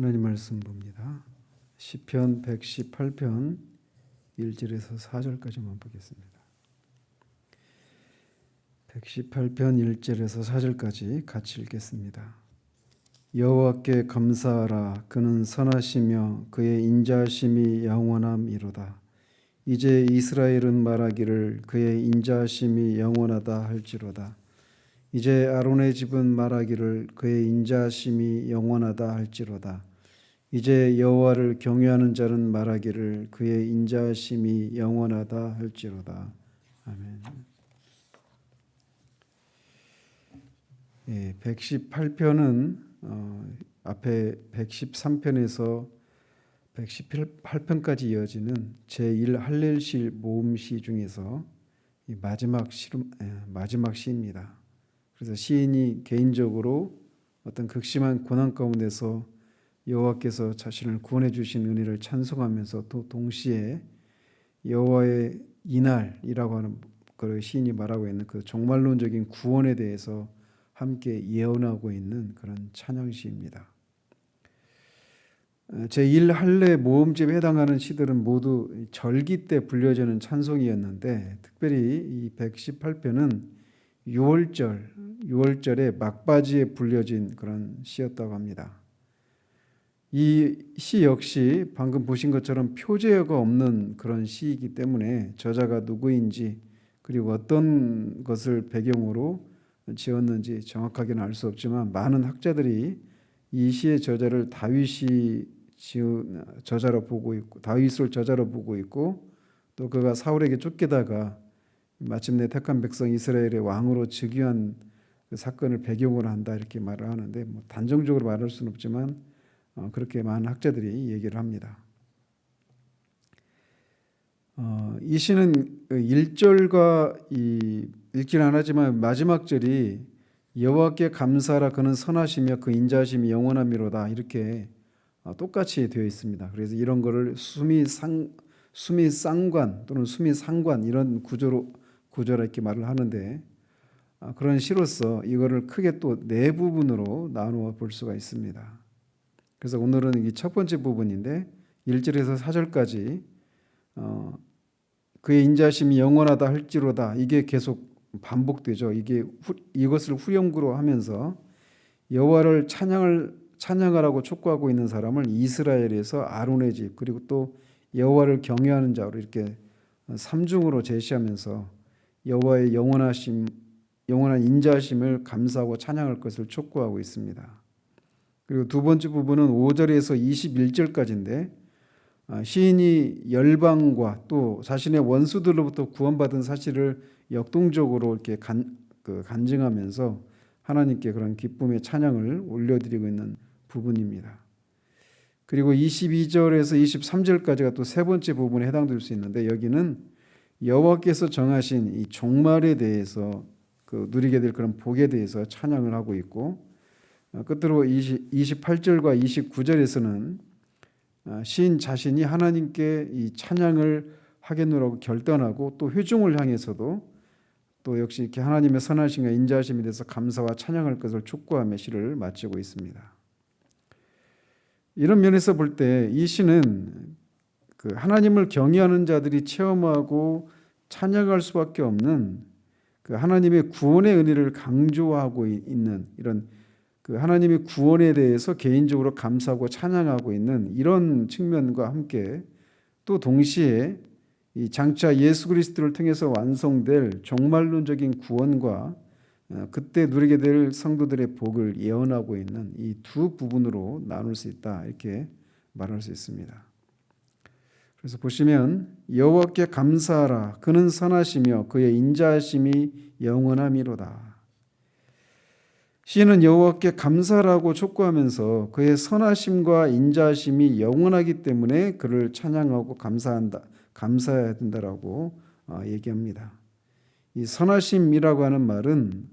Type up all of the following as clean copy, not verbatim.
하나님 말씀 봅니다. 시편 118편 1절에서 4절까지만 보겠습니다. 118편 1절에서 4절까지 같이 읽겠습니다. 여호와께 감사하라. 그는 선하시며 그의 인자하심이 영원함이로다. 이제 이스라엘은 말하기를 그의 인자하심이 영원하다 할지로다. 이제 아론의 집은 말하기를 그의 인자하심이 영원하다 할지로다. 이제 여호와를 경외하는 자는 말하기를 그의 인자하심이 영원하다 할지로다. 아멘. 118편은 앞에 113편에서 118편까지 이어지는 제1 할렐시 모음시 중에서 마지막 시입니다. 그래서 시인이 개인적으로 어떤 극심한 고난 가운데서 여호와께서 자신을 구원해 주신 은혜를 찬송하면서 또 동시에 여호와의 이날이라고 하는 그 시인이 말하고 있는 그 종말론적인 구원에 대해서 함께 예언하고 있는 그런 찬양시입니다. 제1 할례 모음집에 해당하는 시들은 모두 절기 때 불려지는 찬송이었는데 특별히 이 118편은 6월절에 막바지에 불려진 그런 시였다고 합니다. 이 시 역시 방금 보신 것처럼 표제어가 없는 그런 시이기 때문에 저자가 누구인지 그리고 어떤 것을 배경으로 지었는지 정확하게는 알 수 없지만 많은 학자들이 이 시의 저자를 다윗이 지은 저자로 보고 있고 다윗을 저자로 보고 있고 또 그가 사울에게 쫓기다가 마침내 택한 백성 이스라엘의 왕으로 즉위한 그 사건을 배경으로 한다 이렇게 말을 하는데 단정적으로 말할 수는 없지만 그렇게 많은 학자들이 얘기를 합니다. 이 시는 1절과 읽기는 안 하지만 마지막 절이 여호와께 감사하라 그는 선하시며 그 인자하심이 영원함이로다 이렇게 똑같이 되어 있습니다. 그래서 이런 거를 수미상관 또는 수미상관 이런 구조라 이렇게 말을 하는데 그런 시로서 이거를 크게 또 네 부분으로 나누어 볼 수가 있습니다. 그래서 오늘은 이 첫 번째 부분인데 1절에서 4절까지 그의 인자심이 영원하다 할지로다 이게 계속 반복되죠. 이것을 후렴구로 하면서 여호와를 찬양하라고 촉구하고 있는 사람을 이스라엘에서 아론의 집 그리고 또 여호와를 경외하는 자로 이렇게 삼중으로 제시하면서 여호와의 영원한 인자심을 감사하고 찬양할 것을 촉구하고 있습니다. 그리고 두 번째 부분은 5절에서 21절까지인데 시인이 열방과 또 자신의 원수들로부터 구원받은 사실을 역동적으로 이렇게 간증하면서 하나님께 그런 기쁨의 찬양을 올려드리고 있는 부분입니다. 그리고 22절에서 23절까지가 또 세 번째 부분에 해당될 수 있는데 여기는 여호와께서 정하신 이 종말에 대해서 누리게 될 그런 복에 대해서 찬양을 하고 있고 끝으로 28절과 29절에서는 시인 자신이 하나님께 이 찬양을 하겠노라고 결단하고 또 회중을 향해서도 또 역시 이렇게 하나님의 선하심과 인자하심에 대해서 감사와 찬양할 것을 촉구하며 시를 마치고 있습니다. 이런 면에서 볼 때 이 시는 하나님을 경외하는 자들이 체험하고 찬양할 수밖에 없는 하나님의 구원의 은혜를 강조하고 있는 이런 하나님의 구원에 대해서 개인적으로 감사하고 찬양하고 있는 이런 측면과 함께 또 동시에 이 장차 예수 그리스도를 통해서 완성될 종말론적인 구원과 그때 누리게 될 성도들의 복을 예언하고 있는 이 두 부분으로 나눌 수 있다 이렇게 말할 수 있습니다. 그래서 보시면 여호와께 감사하라 그는 선하시며 그의 인자하심이 영원함이로다. 시인은 여호와께 감사라고 촉구하면서 그의 선하심과 인자하심이 영원하기 때문에 그를 찬양하고 감사해야 된다라고 얘기합니다. 이 선하심이라고 하는 말은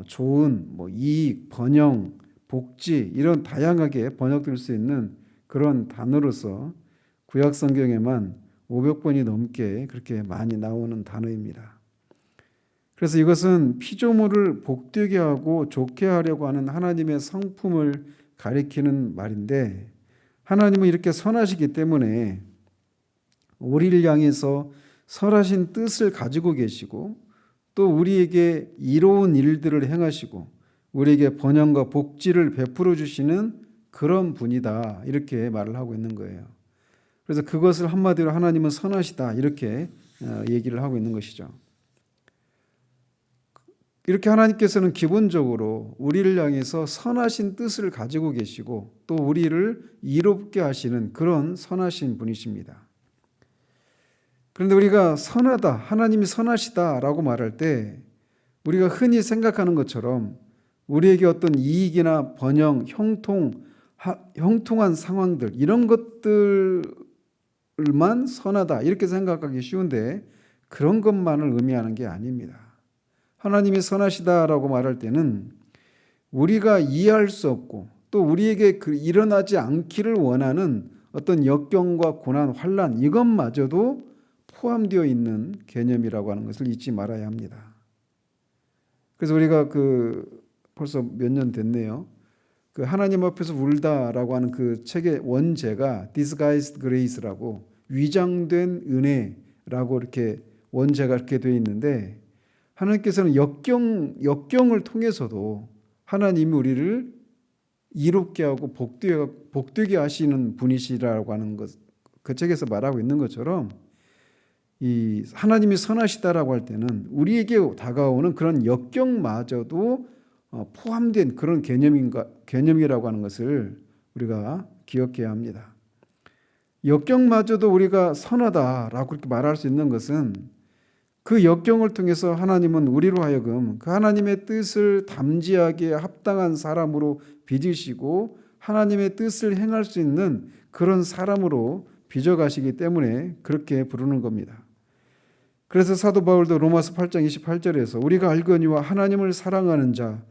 좋은, 이익, 번영, 복지 이런 다양하게 번역될 수 있는 그런 단어로서 구약 성경에만 500번이 넘게 그렇게 많이 나오는 단어입니다. 그래서 이것은 피조물을 복되게 하고 좋게 하려고 하는 하나님의 성품을 가리키는 말인데 하나님은 이렇게 선하시기 때문에 우리를 향해서 선하신 뜻을 가지고 계시고 또 우리에게 이로운 일들을 행하시고 우리에게 번영과 복지를 베풀어 주시는 그런 분이다, 이렇게 말을 하고 있는 거예요. 그래서 그것을 한마디로 하나님은 선하시다, 이렇게 얘기를 하고 있는 것이죠. 이렇게 하나님께서는 기본적으로 우리를 향해서 선하신 뜻을 가지고 계시고 또 우리를 이롭게 하시는 그런 선하신 분이십니다. 그런데 우리가 선하다, 하나님이 선하시다라고 말할 때 우리가 흔히 생각하는 것처럼 우리에게 어떤 이익이나 번영, 형통한 상황들, 이런 것들만 선하다, 이렇게 생각하기 쉬운데 그런 것만을 의미하는 게 아닙니다. 하나님이 선하시다라고 말할 때는 우리가 이해할 수 없고 또 우리에게 일어나지 않기를 원하는 어떤 역경과 고난, 환난, 이것마저도 포함되어 있는 개념이라고 하는 것을 잊지 말아야 합니다. 그래서 우리가 벌써 몇 년 됐네요. 하나님 앞에서 울다라고 하는 그 책의 원제가 Disguised Grace라고, 위장된 은혜라고 이렇게 원제가 이렇게 되어 있는데, 하나님께서는 역경을 통해서도 하나님이 우리를 이롭게 하고 복되게 하시는 분이시라고 하는 것, 그 책에서 말하고 있는 것처럼 이 하나님이 선하시다라고 할 때는 우리에게 다가오는 그런 역경마저도 포함된 그런 개념이라고 하는 것을 우리가 기억해야 합니다. 역경마저도 우리가 선하다라고 그렇게 말할 수 있는 것은 그 역경을 통해서 하나님은 우리로 하여금 그 하나님의 뜻을 담지하기에 합당한 사람으로 빚으시고 하나님의 뜻을 행할 수 있는 그런 사람으로 빚어가시기 때문에 그렇게 부르는 겁니다. 그래서 사도 바울도 로마서 8장 28절에서 우리가 알거니와 하나님을 사랑하는 자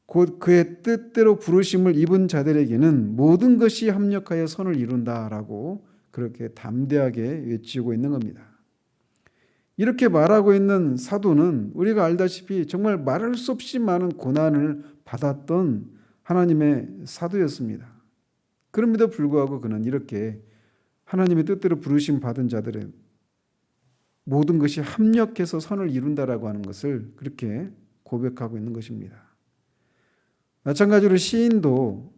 곧 그의 뜻대로 부르심을 입은 자들에게는 모든 것이 합력하여 선을 이룬다라고 그렇게 담대하게 외치고 있는 겁니다. 이렇게 말하고 있는 사도는 우리가 알다시피 정말 말할 수 없이 많은 고난을 받았던 하나님의 사도였습니다. 그럼에도 불구하고 그는 이렇게 하나님의 뜻대로 부르심 받은 자들의 모든 것이 합력해서 선을 이룬다라고 하는 것을 그렇게 고백하고 있는 것입니다. 마찬가지로 시인도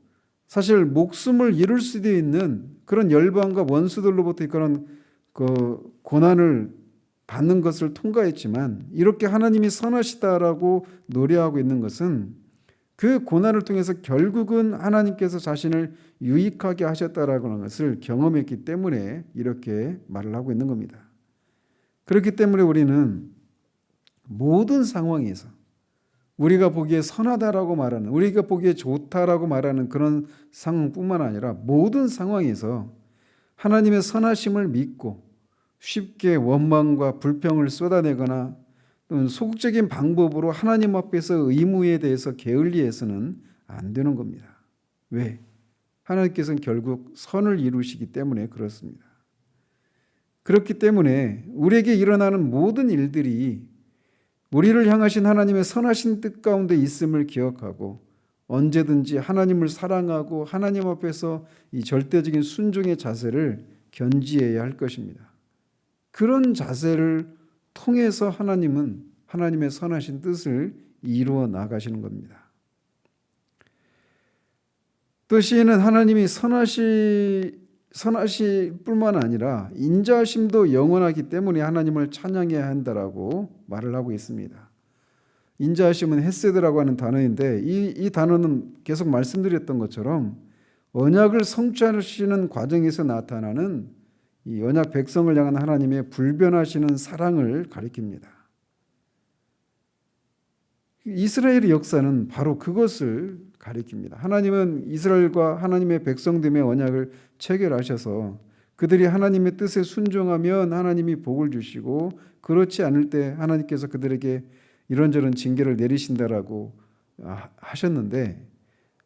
사실 목숨을 잃을 수도 있는 그런 열방과 원수들로부터 그런 고난을 받는 것을 통과했지만 이렇게 하나님이 선하시다라고 노래하고 있는 것은 그 고난을 통해서 결국은 하나님께서 자신을 유익하게 하셨다라고 하는 것을 경험했기 때문에 이렇게 말을 하고 있는 겁니다. 그렇기 때문에 우리는 모든 상황에서 우리가 보기에 선하다라고 말하는, 우리가 보기에 좋다라고 말하는 그런 상황뿐만 아니라 모든 상황에서 하나님의 선하심을 믿고 쉽게 원망과 불평을 쏟아내거나 또는 소극적인 방법으로 하나님 앞에서 의무에 대해서 게을리해서는 안 되는 겁니다. 왜? 하나님께서는 결국 선을 이루시기 때문에 그렇습니다. 그렇기 때문에 우리에게 일어나는 모든 일들이 우리를 향하신 하나님의 선하신 뜻 가운데 있음을 기억하고 언제든지 하나님을 사랑하고 하나님 앞에서 이 절대적인 순종의 자세를 견지해야 할 것입니다. 그런 자세를 통해서 하나님은 하나님의 선하신 뜻을 이루어 나가시는 겁니다. 또 시인은 하나님이 선하실 뿐만 아니라 인자하심도 영원하기 때문에 하나님을 찬양해야 한다라고 말을 하고 있습니다. 인자하심은 헤세드라고 하는 단어인데 이 단어는 계속 말씀드렸던 것처럼 언약을 성취하시는 과정에서 나타나는 이 언약 백성을 향한 하나님의 불변하시는 사랑을 가리킵니다. 이스라엘의 역사는 바로 그것을 가리킵니다. 하나님은 이스라엘과 하나님의 백성됨의 언약을 체결하셔서 그들이 하나님의 뜻에 순종하면 하나님이 복을 주시고 그렇지 않을 때 하나님께서 그들에게 이런저런 징계를 내리신다라고 하셨는데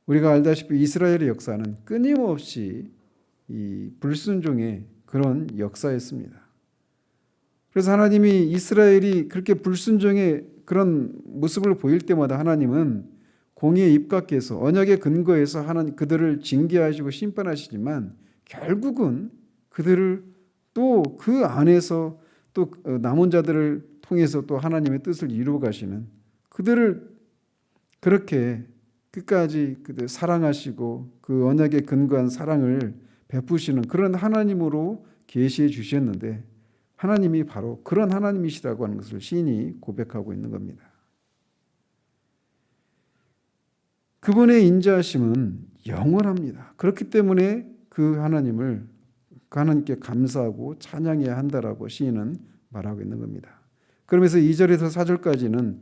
우리가 알다시피 이스라엘의 역사는 끊임없이 이 불순종의 그런 역사였습니다. 그래서 하나님이 이스라엘이 그렇게 불순종의 그런 모습을 보일 때마다 하나님은 공의에 입각해서 언약의 근거에서 하나님 그들을 징계하시고 심판하시지만 결국은 그들을 또 그 안에서 또 남은 자들을 통해서 또 하나님의 뜻을 이루어 가시는, 그들을 그렇게 끝까지 그들 사랑하시고 그 언약에 근거한 사랑을 베푸시는 그런 하나님으로 계시해 주셨는데, 하나님이 바로 그런 하나님이시라고 하는 것을 시인이 고백하고 있는 겁니다. 그분의 인자하심은 영원합니다. 그렇기 때문에 그 하나님께 감사하고 찬양해야 한다라고 시인은 말하고 있는 겁니다. 그러면서 2절에서 4절까지는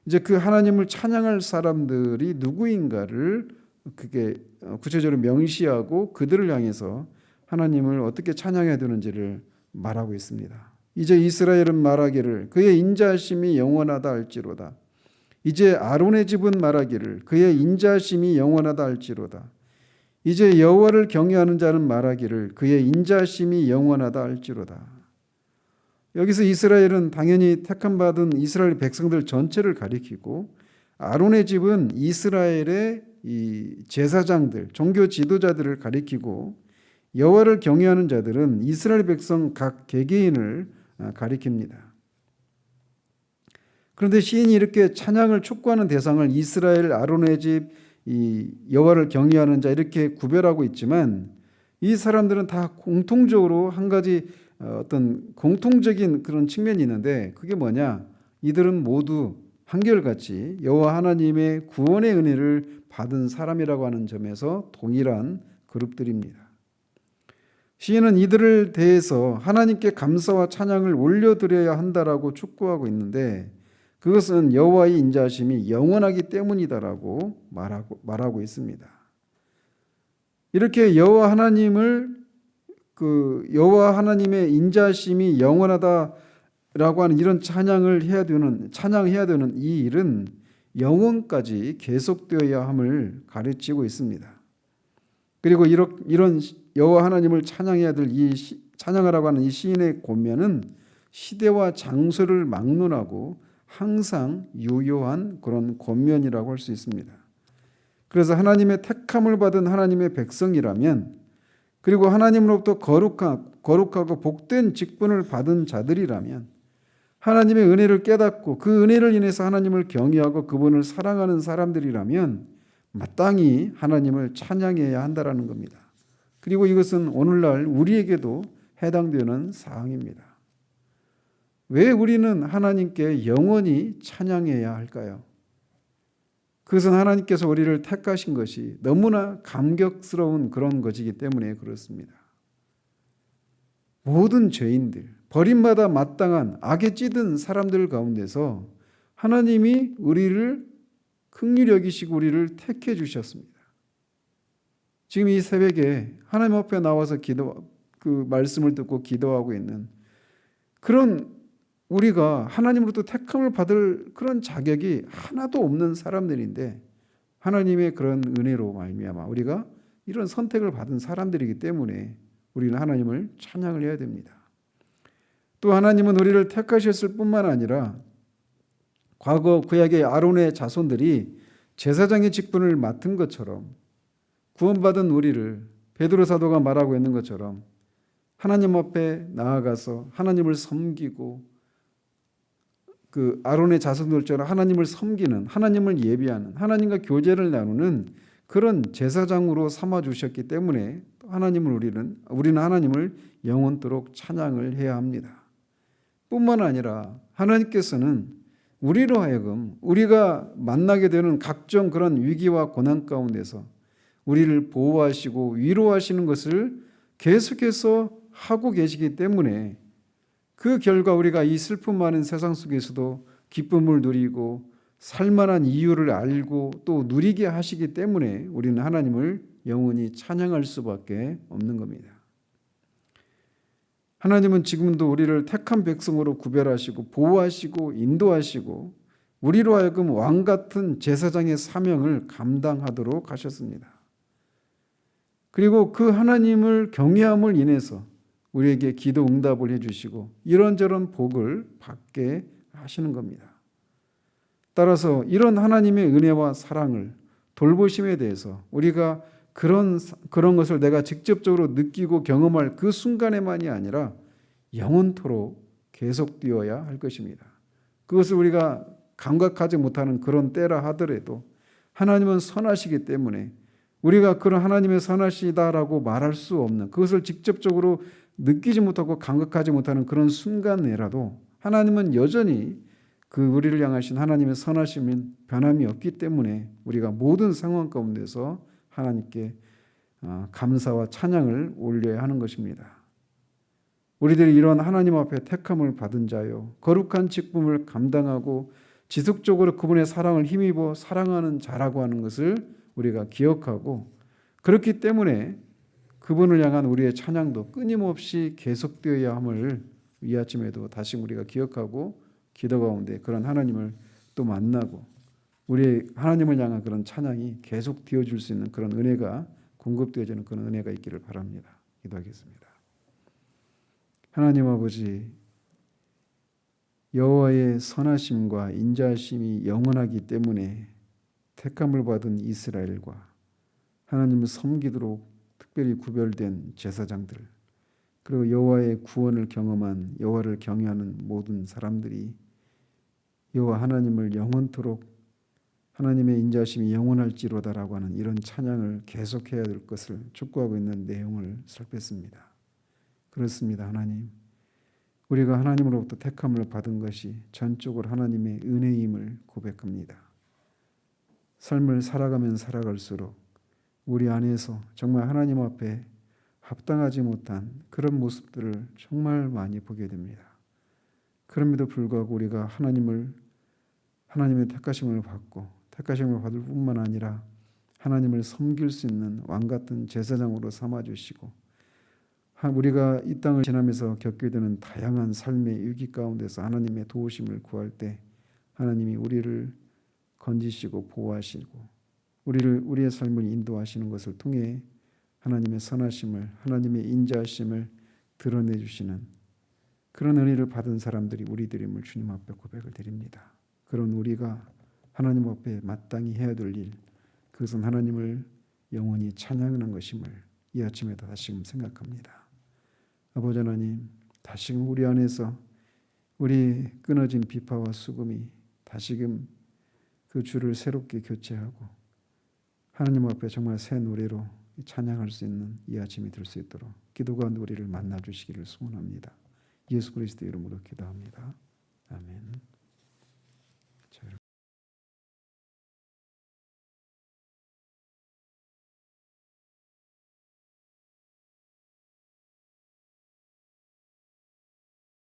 이제 그 하나님을 찬양할 사람들이 누구인가를 그게 구체적으로 명시하고 그들을 향해서 하나님을 어떻게 찬양해야 되는지를 말하고 있습니다. 이제 이스라엘은 말하기를 그의 인자하심이 영원하다 할지로다. 이제 아론의 집은 말하기를 그의 인자하심이 영원하다 할지로다. 이제 여호와를 경외하는 자는 말하기를 그의 인자하심이 영원하다 할지로다. 여기서 이스라엘은 당연히 택함받은 이스라엘 백성들 전체를 가리키고, 아론의 집은 이스라엘의 이 제사장들, 종교 지도자들을 가리키고, 여호와를 경외하는 자들은 이스라엘 백성 각 개개인을 가리킵니다. 그런데 시인이 이렇게 찬양을 촉구하는 대상을 이스라엘, 아론의 집, 이 여호와를 경외하는 자 이렇게 구별하고 있지만, 이 사람들은 다 공통적으로 한 가지 어떤 공통적인 그런 측면이 있는데, 그게 뭐냐? 이들은 모두 한결같이 여호와 하나님의 구원의 은혜를 받은 사람이라고 하는 점에서 동일한 그룹들입니다. 시인은 이들을 대해서 하나님께 감사와 찬양을 올려드려야 한다라고 촉구하고 있는데, 그것은 여호와의 인자하심이 영원하기 때문이다라고 말하고 있습니다. 이렇게 여호와 하나님의 인자하심이 영원하다라고 하는 이런 찬양해야 되는 이 일은 영원까지 계속되어야 함을 가르치고 있습니다. 그리고 이런 여호와 하나님을 찬양해야 될 찬양하라고 하는 이 시인의 권면은 시대와 장소를 막론하고 항상 유효한 그런 권면이라고 할 수 있습니다. 그래서 하나님의 택함을 받은 하나님의 백성이라면, 그리고 하나님으로부터 거룩하고 복된 직분을 받은 자들이라면, 하나님의 은혜를 깨닫고 그 은혜를 인해서 하나님을 경외하고 그분을 사랑하는 사람들이라면 마땅히 하나님을 찬양해야 한다라는 겁니다. 그리고 이것은 오늘날 우리에게도 해당되는 사항입니다. 왜 우리는 하나님께 영원히 찬양해야 할까요? 그것은 하나님께서 우리를 택하신 것이 너무나 감격스러운 그런 것이기 때문에 그렇습니다. 모든 죄인들, 버림받아 마땅한 악에 찌든 사람들 가운데서 하나님이 우리를 긍휼히 여기시고 우리를 택해 주셨습니다. 지금 이 새벽에 하나님 앞에 나와서 그 말씀을 듣고 기도하고 있는 그런 우리가 하나님으로부터 택함을 받을 그런 자격이 하나도 없는 사람들인데, 하나님의 그런 은혜로 말미암아 우리가 이런 선택을 받은 사람들이기 때문에 우리는 하나님을 찬양을 해야 됩니다. 또 하나님은 우리를 택하셨을 뿐만 아니라 과거 구약의 아론의 자손들이 제사장의 직분을 맡은 것처럼 구원받은 우리를 베드로 사도가 말하고 있는 것처럼 하나님 앞에 나아가서 하나님을 섬기고, 그 아론의 자손들처럼 하나님을 섬기는, 하나님을 예비하는, 하나님과 교제를 나누는 그런 제사장으로 삼아 주셨기 때문에 우리는 하나님을 영원토록 찬양을 해야 합니다. 뿐만 아니라 하나님께서는 우리로 하여금 우리가 만나게 되는 각종 그런 위기와 고난 가운데서 우리를 보호하시고 위로하시는 것을 계속해서 하고 계시기 때문에, 그 결과 우리가 이 슬픔 많은 세상 속에서도 기쁨을 누리고 살만한 이유를 알고 또 누리게 하시기 때문에 우리는 하나님을 영원히 찬양할 수밖에 없는 겁니다. 하나님은 지금도 우리를 택한 백성으로 구별하시고 보호하시고 인도하시고 우리로 하여금 왕 같은 제사장의 사명을 감당하도록 하셨습니다. 그리고 그 하나님을 경외함을 인해서 우리에게 기도 응답을 해주시고 이런저런 복을 받게 하시는 겁니다. 따라서 이런 하나님의 은혜와 사랑을, 돌보심에 대해서 우리가 그런 것을 내가 직접적으로 느끼고 경험할 그 순간에만이 아니라 영원토록 계속되어야 할 것입니다. 그것을 우리가 감각하지 못하는 그런 때라 하더라도 하나님은 선하시기 때문에 우리가 그런 하나님의 선하시다라고 말할 수 없는, 그것을 직접적으로 느끼지 못하고 감각하지 못하는 그런 순간에라도 하나님은 여전히 그 우리를 향하신 하나님의 선하심은 변함이 없기 때문에 우리가 모든 상황 가운데서 하나님께 감사와 찬양을 올려야 하는 것입니다. 우리들이 이런 하나님 앞에 택함을 받은 자요, 거룩한 직분을 감당하고 지속적으로 그분의 사랑을 힘입어 사랑하는 자라고 하는 것을 우리가 기억하고, 그렇기 때문에 그분을 향한 우리의 찬양도 끊임없이 계속되어야 함을 이 아침에도 다시 우리가 기억하고 기도 가운데 그런 하나님을 또 만나고 우리 하나님을 향한 그런 찬양이 계속 되어줄 수 있는 그런 은혜가 공급되어지는 그런 은혜가 있기를 바랍니다. 기도하겠습니다. 하나님 아버지, 여호와의 선하심과 인자하심이 영원하기 때문에 택함을 받은 이스라엘과 하나님을 섬기도록 특별히 구별된 제사장들, 그리고 여호와의 구원을 경험한 여호와를 경외하는 모든 사람들이 여호와 하나님을 영원토록 하나님의 인자하심이 영원할지로다라고 하는 이런 찬양을 계속해야 될 것을 촉구하고 있는 내용을 살폈습니다. 그렇습니다. 하나님, 우리가 하나님으로부터 택함을 받은 것이 전적으로 하나님의 은혜임을 고백합니다. 삶을 살아가면 살아갈수록 우리 안에서 정말 하나님 앞에 합당하지 못한 그런 모습들을 정말 많이 보게 됩니다. 그럼에도 불구하고 우리가 하나님의 택하심을 받고 택하심을 받을 뿐만 아니라 하나님을 섬길 수 있는 왕같은 제사장으로 삼아주시고, 우리가 이 땅을 지나면서 겪게 되는 다양한 삶의 위기 가운데서 하나님의 도우심을 구할 때 하나님이 우리를 건지시고 보호하시고 우리의 삶을 인도하시는 것을 통해 하나님의 선하심을, 하나님의 인자하심을 드러내 주시는 그런 은혜를 받은 사람들이 우리들임을 주님 앞에 고백을 드립니다. 그런 우리가 하나님 앞에 마땅히 해야 될 일, 그것은 하나님을 영원히 찬양하는 것임을 이 아침에도 다시금 생각합니다. 아버지 하나님, 다시금 우리 안에서 우리 끊어진 비파와 수금이 다시금 그 주를 새롭게 교체하고 하나님 앞에 정말 새 노래로 찬양할 수 있는 이 아침이 될 수 있도록 기도 가운데 우리를 만나 주시기를 소원합니다. 예수 그리스도의 이름으로 기도합니다. 아멘.